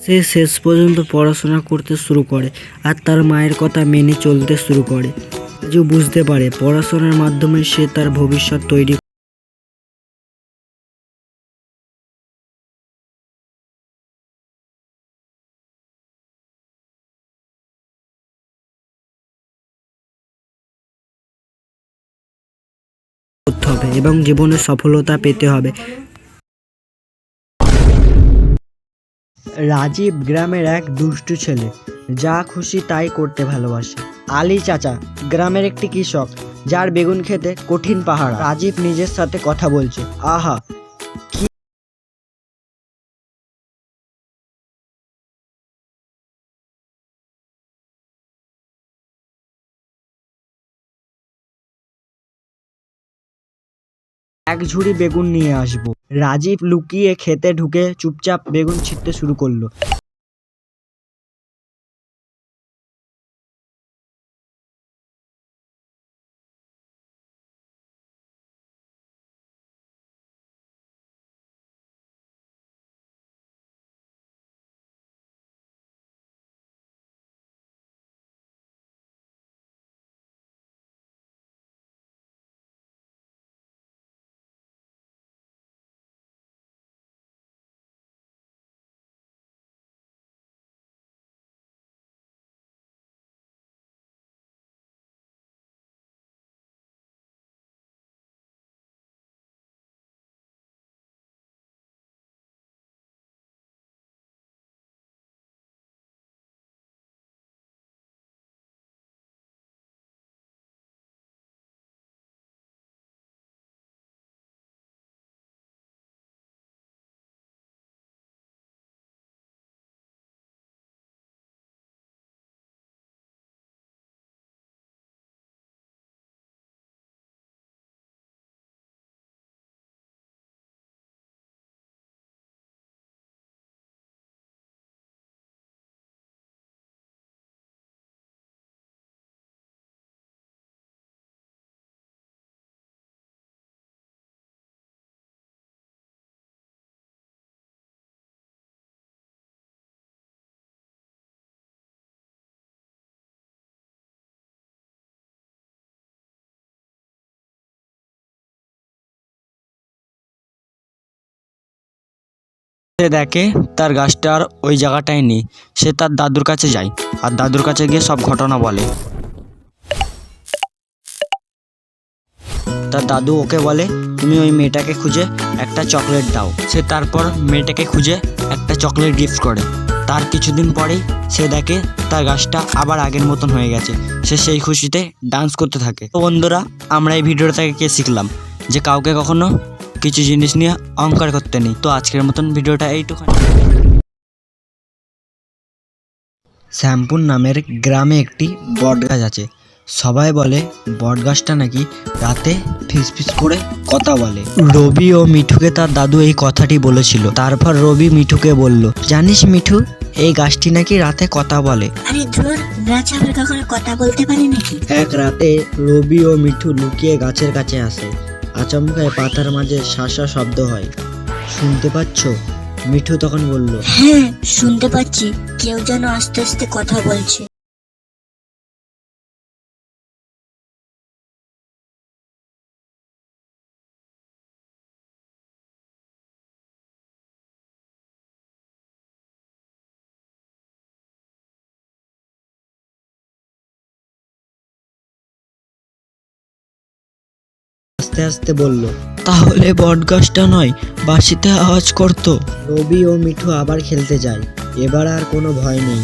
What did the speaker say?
সে শেষ পর্যন্ত পড়াশোনা করতে শুরু করে আর তার মায়ের কথা মেনে চলতে শুরু করে। রাজু বুঝতে পারে পড়াশোনার মাধ্যমে সে তার ভবিষ্যৎ তৈরি করতে হবে এবং জীবনে সফলতা পেতে হবে। রাজীব গ্রামের এক দুষ্টু ছেলে, যা খুশি তাই করতে ভালোবাসে। আলী চাচা গ্রামের একটি কৃষক, যার বেগুন খেতে কঠিন পাহাড়। রাজীব নিজের সাথে কথা বলছে, আহা কি এক ঝুড়ি বেগুন নিয়ে আসবো। রাজীব লুকিয়ে খেতে ঢুকে চুপচাপ বেগুন ছিঁড়তে শুরু করলো। সে দেখে তার গাছটা আর ওই জায়গাটায় নেই। সে তার দাদুর কাছে যায় আর দাদুর কাছে গিয়ে সব ঘটনা বলে। তার দাদু ওকে বলে, তুমি ওই মেয়েটাকে খুঁজে একটা চকলেট দাও। সে তারপর মেয়েটাকে খুঁজে একটা চকলেট গিফট করে। তার কিছুদিন পরেই সে দেখে তার গাছটা আবার আগের মতন হয়ে গেছে। সে সেই খুশিতে ডান্স করতে থাকে। তো বন্ধুরা, আমরা এই ভিডিওটা থেকে কি শিখলাম? যে কাউকে কখনো কিছু জিনিস নিয়ে অহংকার করতে নেই। তো আজকের মতন ভিডিওটা এইটুখানি। শ্যামপুর নামের গ্রামে একটি বটগাছ আছে। সবাই বলে বটগাছটা নাকি রাতে ফিসফিস করে কথা বলে। রবি ও মিঠুকে তার দাদু এই কথাটি বলেছিল। তারপর রবি মিঠুকে বলল, জানিস মিঠু, এই গাছটি নাকি রাতে কথা বলে। আরে ধুর, গাছ আবার কখনো কথা বলতে পারে নাকি? এক রাতে রবি ও মিঠু লুকিয়ে গাছের কাছে আসে। আচমকা পাতার মাঝে শাঁসা শব্দ হয়। শুনতে পাচ্ছ? মিঠু তখন বলল, হ্যাঁ শুনতে পাচ্ছি, কেউ যেন আস্তে আস্তে কথা বলছে। আস্তে আস্তে বলল, তাহলে বটগাছটা নয়, বাঁশিতে আওয়াজ করতো। রবি ও মিঠু আবার খেলতে যায়। এবার আর কোনো ভয় নেই।